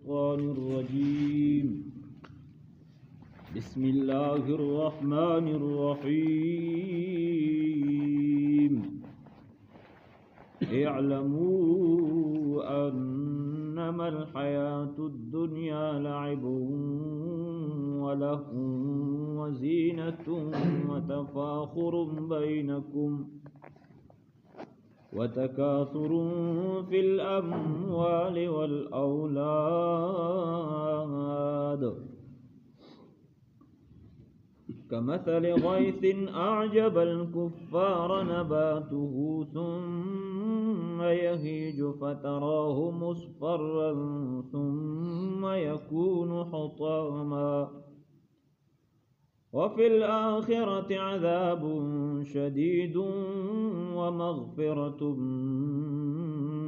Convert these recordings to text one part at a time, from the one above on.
الشيطان الرجيم بسم الله الرحمن الرحيم اعلموا أنما الحياة الدنيا لعب ولهو وزينة وتفاخر بينكم وتكاثر في الأموال والأولاد كمثل غيث أعجب الكفار نباته ثم يهيج فتراه مصفرا ثم يكون حطاما وفي الآخرة عذاب شديد ومغفرة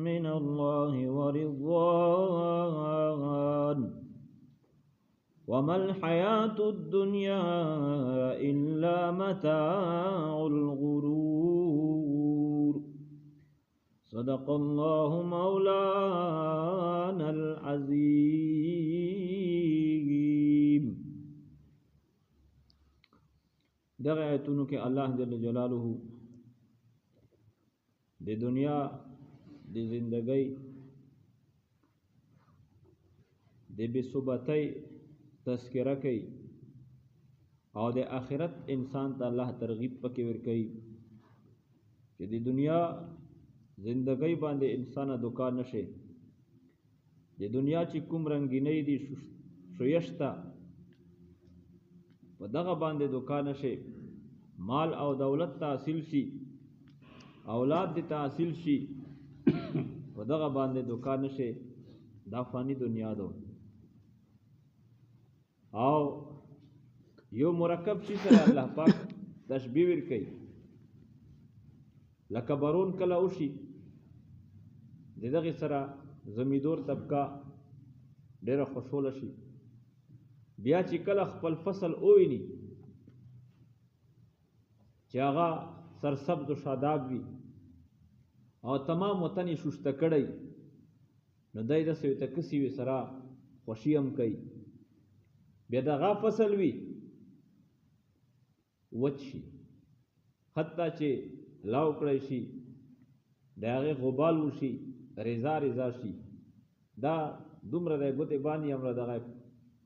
من الله ورضوان وما الحياة الدنيا إلا متاع الغرور صدق الله مولانا العظيم. دغه آیتونو کې الله جل جلاله د دنیا د زندګۍ د بې ثباتۍ تذکرہ کوي او د آخرت انسان ته الله ترغیب پکې ورکوي چې د دنیا زندګۍ باندې انسان دوکا نشي. د دنیا چې کوم رنگینۍ دي شویشتا په دغه باندې دوکا نشي. مال او دولت تحصیل شي، اولاد دي تحصیل شي، په دغه باندې دوکا نشي. دا فانی دنیا ده او یو مرکب شي سره الله پاک تشبیه ورکړي. لکه بارون کله وشي دغه سره زمیندور طبقه ډېره خوشحاله شي، بیا چې کله خپل فصل اوویني چې هغه سرسبز و شاداب وي او تمام وطن یې شوشته کړی، نو دی داسې ورته کسي وي سره خوښي هم کوي. بیا دغه فصل وي وچ شي، حتی چې لاو کړی شي د هغې غبال وشي، ریزا ریزا شي. دا دومره دی ګوتې باندې همره دغه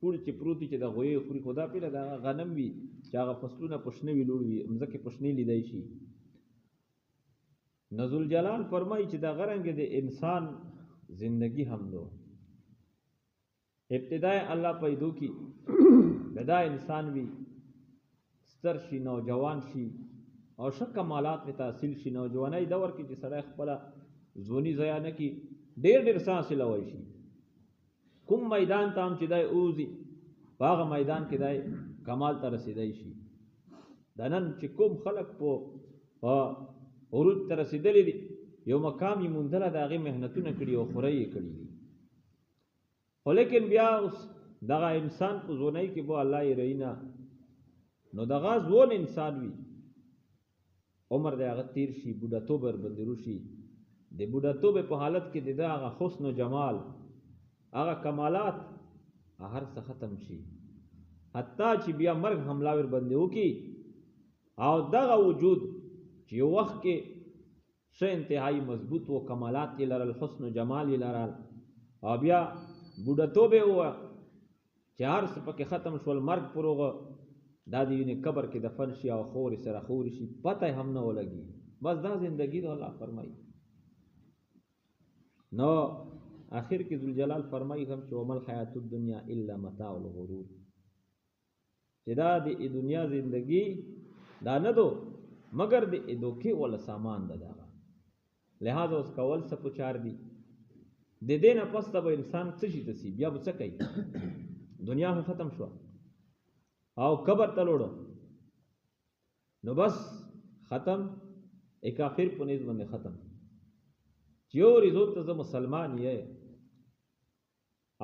پوړ چې پروتي چې د غویې خوري، خو دا پیله د غنم وي چې هغه فصلونه پشنه وي، لوړ وي، مځکې پشنې لیدی شي. نزول جلال فرمایي چې دغه رنګې د انسان زندگی هم دو. ابتدای الله پیدو کی دا انسان وي، ستر شي، نوجوان شي او ښه کمالات په تحصیل شي. نوجوانۍ دور کې چې سړی خپله ځواني ضایع نه کړي، ډېر ډېر څه حاصلوی شي. کوم میدان ته هم چې دی اوځي په هغه میدان کې دی کمال ته رسېدی شي. د نن چې کوم خلک په عروج ته رسېدلی دي، یو مقام یې موندله، د هغې محنتونه کړي او خوری یې کړي دي. خو لیکن بیا اوس دغه انسان په ځوانۍ کې به الله یې رهي نه، نو دغه ځوان انسان وي، عمر د هغه تیر شي، بوډاتوب ورباندې روشي. د بوډاتوب په حالت کې د ده هغه حسن و جمال، هغه کمالات هر څه ختم شي، حتی چې بیا مرګ حمله ورباندې وکړي او دغه وجود چې یو وخت کې ښه انتهایی مضبوط و، کمالات یې لرل، حسن و جمال یې لرل، او بیا بوډاتوب یې ووه چې هر څه پکې ختم شول، مرګ پر هغه دا د وینې قبر کې دفن شي او خورې سره خورې شي، پته هم نه ولګي. بس دا زندگی ده. الله فرمایي نو آخر کې ذوالجلال فرمایي هم چې وما الحیات الدنیا الا متاع الغرور، چې دا د دنیا زندگی دا نه دو مگر د دوکې ولا سامان ده. دغه لہذا اوس کول څه پچار دي. د دې نه پس ته به انسان څه شي ته سي، بیا به څه کوي؟ دنیا هم ختم شوه او قبر ته لوړو، نو بس ختم. کافر په نیز باندې ختم چې یو ریزو ته زه مسلمان یې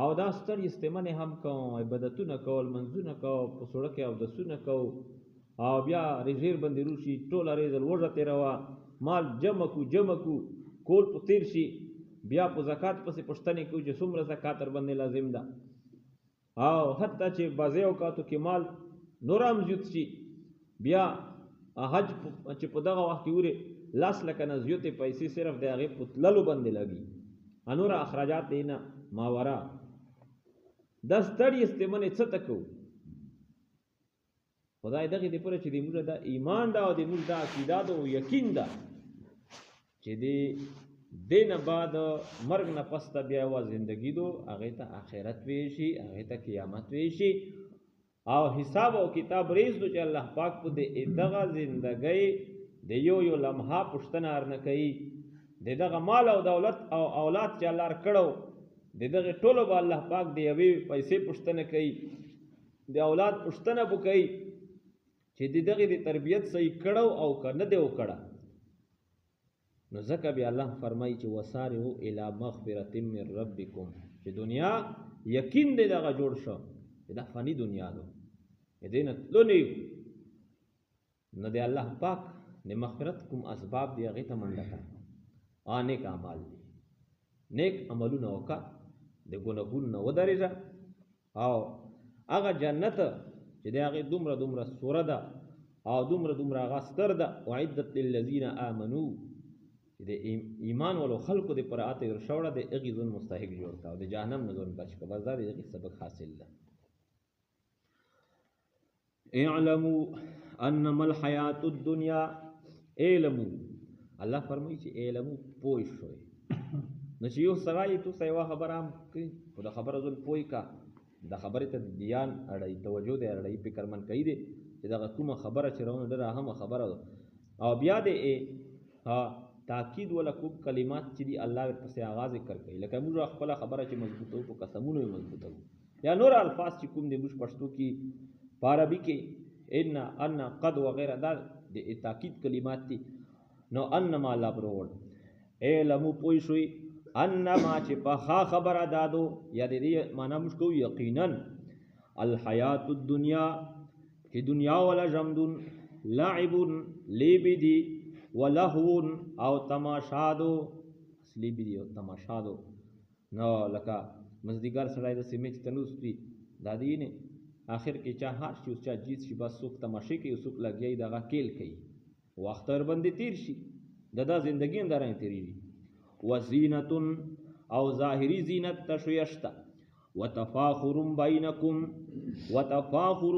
او دا ستر استمنې هم کوم، عبادتونه کول، منځونه کوو، په سړک کې اودسونه کوو، او بیا ریزیر باندې روشي، ټوله ریزل وږه تېروه، مال جمع کو کول په تیر شي، بیا په زکات پسې پوښتنې کوي چې څومره زکات ور باندې لازم ده، او حتی چې بعضې اوقاتو کې مال نور هم زیات شي، بیا حج چې په دغه وخت کې وره 10 لکه نه زیاتې پیسې صرف د هغې په تللو باندې لګي، نور اخراجات دی نه ماوره. دا ستړي استعمالې څه ته کوو؟ خدای دغې دپاره چې د موږ دا ایمان ده او د موږ دا عقیده ده او یقین ده چې د دې نه بعد مرګ نه پس ته بیا یوه زندګي ده، هغې ته آخرت ویل شي، هغې ته قیامت ویل شي، او حساب او کتاب ریز دو چې الله پاک په دغه زندګۍ د یو لمحه پوښتنه ارنه کوي، د دغه مال او دولت او اولاد چې الله کړو د دغه ټولو به الله پاک د یوې پیسې پوښتنه کوي، د اولاد پوښتنه به کوي چې د دغه د تربیت صحیح کړو او که نه دی وکړه. نو ځکه بیا الله فرمایي چې وسارعوا الی مغفرة من ربکم، چې دنیا یقین دی دغه جوړ شو چې دا فانی دنیا ده، د دې نه تلو نه یو، نو د الله پاک د مغفرت کوم اسباب دی هغې ته منډه کړه، نیک اعمال دي، نیک عملونه وکړه، د ګناهونو نه ودرېږه، او هغه جنت چې د هغې دومره دومره سوره ده او دومره دومره هغه ستر ده، اعدت للذین آمنو، چې د ایمان والو خلکو د پر آته ورشوړه د هغې ځون مستحق جوړ کړه او د جهنم نه ځون بچ کړه. بس دا د هغې سبق حاصل ده. اعلموا انما الحیات الدنیا، اعلموا، الله فرمایي چې اعلموا پوه شوئ. نو چې یو سړی تو څه یوه خبره هم کوي خو د خبره ځون پوه که د خبرې ته د دیان اړوي توجه دی اړوي فکرمند کوي دی چې دغه کومه خبره چې راونه ډېره اهمه خبره ده، او بیا د تاکید ولا کوم کلمات چې دي الله ورپسې آغاز ذکر کوي، لکه موږ خپله خبره چې مضبوطوو په قسمونو یې مضبوطوو، یا نور الفاظ چې کوم د موږ پښتو کې په عربي کې ان قد وغیره دا د تاکید کلمات دي. نو انما الله پروړ علمو پوه شوي انما چې په ښه خبره دادو، یا د دې معنا موږ کوو یقینا الحیات الدنیا، چې دنیا ولا ژمدون، لعبون لیبې دي، ولهون او تماشادو، لیبې دي او تماشادو. نو لکه مزدیګر سړی داسې میچ ته نوست وي، دا دی نه آخر کې چا هار شي اوس چا جیت شي، بس څوک تماشې کوي څوک لګیا دغه کیل کوي، وخت ورباندې تیر شي، د دا زندګي هم دارنګې تېرېږي. وزینتون او ظاهري زینت تشویشته، وتفاخر بینکم، وتفاخر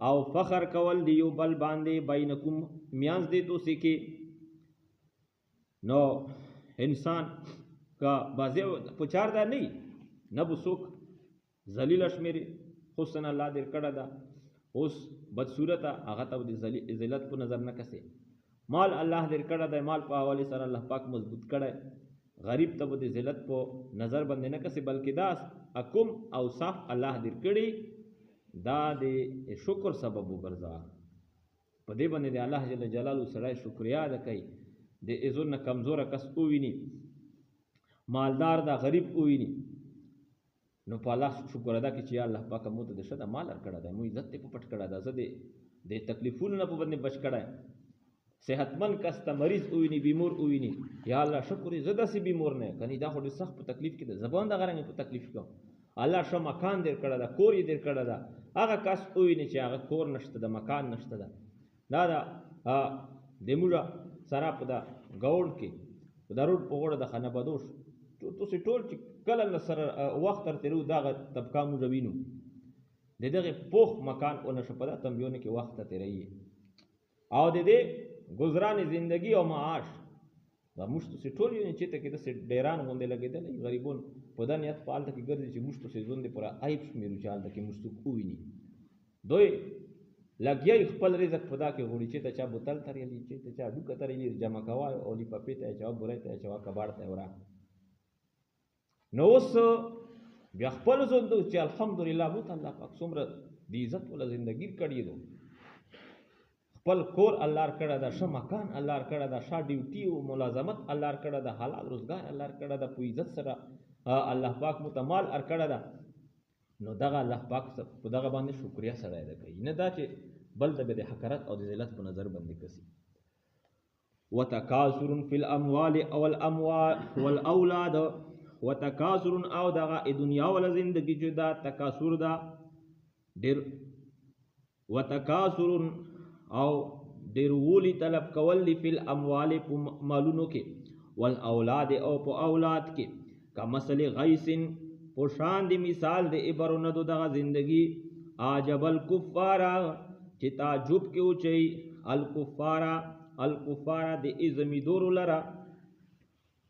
او فخر کول دی یو بل باندې، بینکم میانځ دی توسې کې. نو انسان کا بعضې په چار دا نه به څوک ذلیله شمېري، حسن الله در کړه ده، اوس بدصورته هغه ته د ذلت په نظر نه کسې، مال الله در کړه ده، مال په حوالې سره الله پاک مضبوط کړی، غریب ته به د ذلت په نظر باندې نه کسې، بلکې دا حکم او صاف الله در کړي دا د شکر سبب وګرځه. په دې باندې د الله جل جلاله سړی شکریا ادا کوي، د ایزون نه کمزوره کس وویني، مالدار دا غریب وویني، نو په الله شکر ادا کړي چې یا الله پاکه مو ته د ښه د مال ورکړی دی، مو عزت یې په پټ کړی ده، زه د تکلیفونو نه په باندې بچ کړی، صحتمند کس ته مریض وویني، بیمور وویني، یا الله شکر یې زه داسې بیمور نه یم، کنې دا خو ډېر سخت په تکلیف کې ده، زه به هم دغه رنګې په تکلیف کې وم، الله ښه مکان در کړی ده، کور یې در کړی ده. هغه کس وویني چې هغه کور نشته ده، مکان نشته ده، دا د موږ سره په دا ګاونډ کې په دا روډ په غوړه د خانبدوش تاسې ټول چې کله نه سره وخت تر تېرو دغه طبقه موږ وینو، د دغې پوخ مکان ونه شه په دا تنبیونو کې وخت ته تېروي، او د دې ګزران زندگی او معاش دا موږ تاسې ټول یو چېرته کې داسې ډیران غوندې لګېدلی غریبون په دا نیت په هلته کې ګرځي چې موږ تاسې ژوند دې پوره عیب شمېرو چې هلته کې موږ څوک وویني، دوی لګیا خپل رزق په دا کې غوړي، چېرته چا بوتل ترېلي، چېرته چا ډوکه ترېلي، جمع کوه او لیپپې ته یې اچوه، بورۍ ته یې اچوه، کباړ ته یې وړه. نو اوس بیا خپل ژوند چې الحمدلله موږ ته الله پاک څومره د عزت والا زندګي کړې ده، خپل کور الله کړه ده، ښه مکان الله کړه ده، ښه ډیوټي او ملازمت الله کړه ده، حلال روزګار الله کړه ده، په عزت سره الله پاک مو ته مال کړه ده. نو دغه الله پاک په دغه باندې شکریا سره ادا کوي، نه دا چې بل ته به د حقارت او د ذلت په نظر باندې کسي. وتکاثر فی الاموال والاولاد وتکاثر او دغه دنیا ول زندگی چې دا تکاثر دا ډیر وتکاثر او ډیر ولی طلب کول فی الاموال مالونو کې والاولاد او په اولاد کې کمثل غیث پوشان دی مثال دی ابرونه دغه زندگی عجب الکفار چې تعجب کې اوچي الکفار دی زمیدور لرا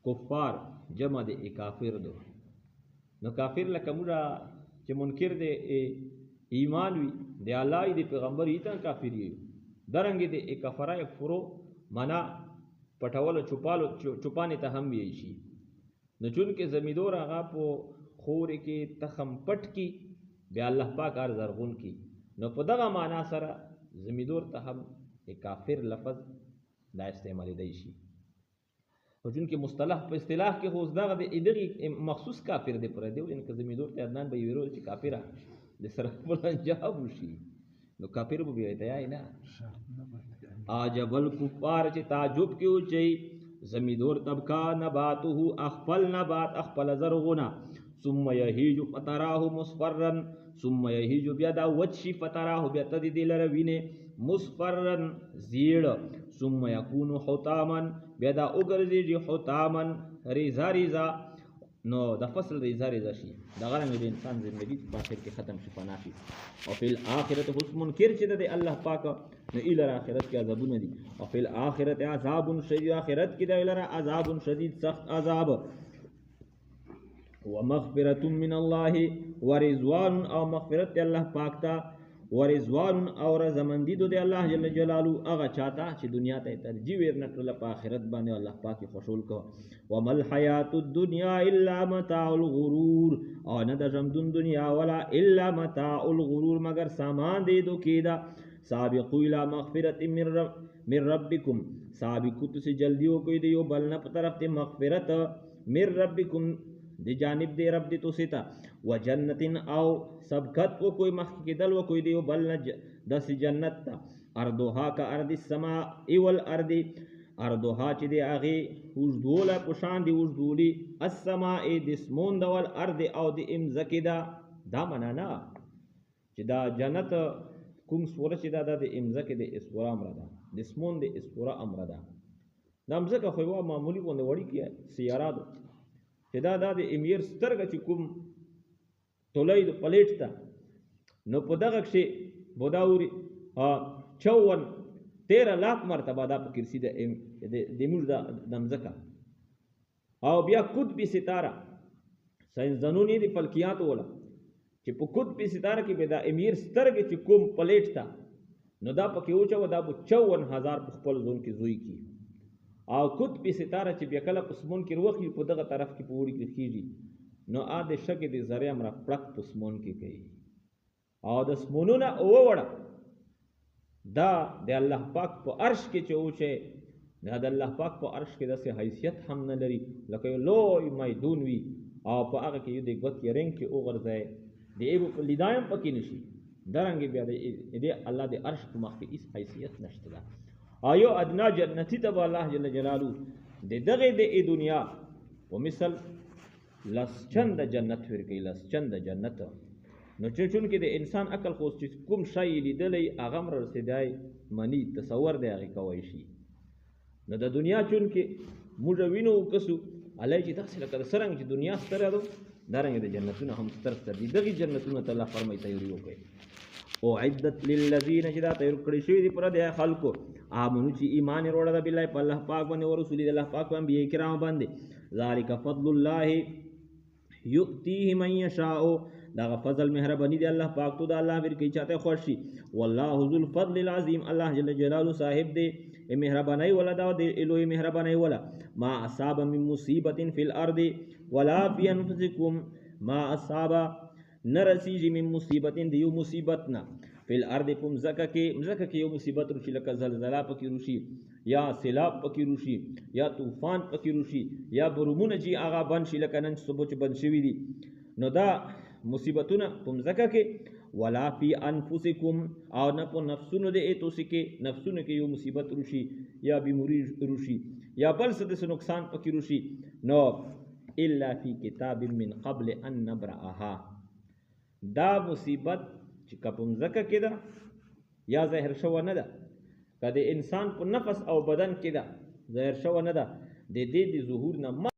کفار جمع دی کافر دو نو کافر لکه موږ چې منکر دی ایمان وی دی الله دی پیغمبر ایته کافر یي درنګ دی کفرای فرو منا پټول چوپانی ته هم وی شي نو چون کې زمیدور هغه په خور کې تخم پټ کی بیا الله پاک ار زرغون کی نو په دغه معنا سره زمیدور ته هم کافر لفظ دا استعمال دی شي او چون کې مصطلح په اصطلاح کې خو دغه د ادغه مخصوص کافر دی پر دی ان کې زمیدور ته عدنان به ویرو چې کافر د سره بل جواب شي نو کافر به بیا دی نه عجب الکفار چې تعجب کې اوچي زمیدور طبقه نباته اخفل نبات اخفل زرغنا ثم يهيج فتراه مصفرا ثم يهيج بیا دا وچی فتراه بیا تدی دلر وینه مصفرا زیړ ثم يكون حطاما بیا دا وګرځي حطاما ریزا نو د فصل ریزا شي دا غرنګ د انسان ژوندۍ په اخر کې ختم شي فنا شي او په الاخرت حس منکر چې د الله پاک نو الى اخرت کې عذابونه دي او په الاخرت عذاب شدید اخرت کې د الى عذاب شدید سخت عذاب ومغفرة من الله ورضوان او مغفرت الله پاک تا ورضوان او رضامندی د الله جل جلاله هغه چاته چې دنیا ته ترجیح ورنکړه په آخرت باندې الله پاک خوشحال کو ومل حیات الدنیا الا متاع الغرور او نه د ژوند دنیا ولا الا متاع الغرور مگر سامان دی دو کیدا سابقوا الى مغفرة من ربکم سابقوا تو سے جلدیو کوئی دیو بلنا په طرف ته مغفرت من ربکم دی جانب دی رب دی تو سیتا و جنتن او سبقت و کوئی مخ کی دل و کوئی دیو بلنا دس جنت تا اردوها کا ارد السماء والارد اردوها چی دی آغی وجدولا پشان دی وجدولی السماء دسمون دا والارد او دی امزکی دا منانا چی دا جنت کم سورا چی دا دی امزکی دی اسورا امردا دسمون دی اسورا امردا دا امزکا خویوا معمولی کونده وڑی کیا سیارا دو چې دا د امیر سترګه چې کوم تولای د پلیټ ته نو په دغه کې بوداوري 13 لاک مرتبه دا په کرسی د موږ د مځکه او بیا قطبی ستاره ساينسدانونو د فلکیات ولا چې په قطبی ستاره کې به دا امیر سترګه چې کوم پلیټ ته نو دا پکې اوچو دا 54000 په خپل ځون کې زوی کی او قطبی ستاره چې بیا کله پسمون کې وروخي په دغه طرف کې پوری کې کیږي نو ا د شګې د ذریعہ امر پړک پسمون کې کوي او د سمونونه او وړه دا د الله پاک په عرش کې چې اوچه دا د الله پاک په عرش کې داسې حیثیت هم نه لري لکه لوی میدون وي او په هغه کې یو د ګوت کې رنګ کې اوغرځي د ایو په لیدایم پکې نشي درنګ بیا د الله د عرش په مخ کې هیڅ حیثیت نشته آیو ادنا جنتی تبا الله جل جلاله دغه د دنیا په مثل لسچند جنت ورکی لسچند جنت نو چې چون کې د انسان عقل خو چې کوم شی لیدلې هغه مر رسیدای منی تصور دی هغه کوي شي نو د دنیا چون کې موږ وینو کسو علي چې تاسو لکه سرنګ چې دنیا ستره ده درنګ د جنتونو هم ستر دي دغه جنتونو ته الله فرمایي تیاری وکړي او عدت للذین جدا تیر کړی شوی دی پر د خلکو امنو چې ایمان وروړه د بالله په الله پاک باندې او رسول الله پاک باندې انبیاء کرام باندې ذالک فضل الله یؤتیه من یشاء دا فضل مهربانی دی الله پاک تو دا الله ورکی چاته خوشي والله ذو الفضل العظیم الله جل جلاله صاحب دی مهربانی ولا دا دی الوی مهربانی ولا ما اصاب من مصیبت فی الارض ولا فی انفسکم ما اصاب نرسیږي من مصیبت دیو مصیبتنا فی الارض پم زکه کې یو مصیبت روشي لکه زلزلہ پکې روشي یا سیلاب پکې روشي یا طوفان پکې روشي یا برمونه چې هغه بند شي لکه نن صبح چې بند شوي دي نو دا مصیبتونه پم زکه کې ولا فی انفسکم او نه په نفسونو د ایتوسی کې نفسونو کې یو مصیبت روشي یا بیماری روشي یا بل څه داسې نقصان پکې روشي نو الا فی کتاب من قبل ان نبرأها دا مصیبت چې که په مځکه کې ده یا ظاهر شوه نه ده که د انسان په نفس او بدن کې ده ظاهر شوه نه ده د دې د ظهور نه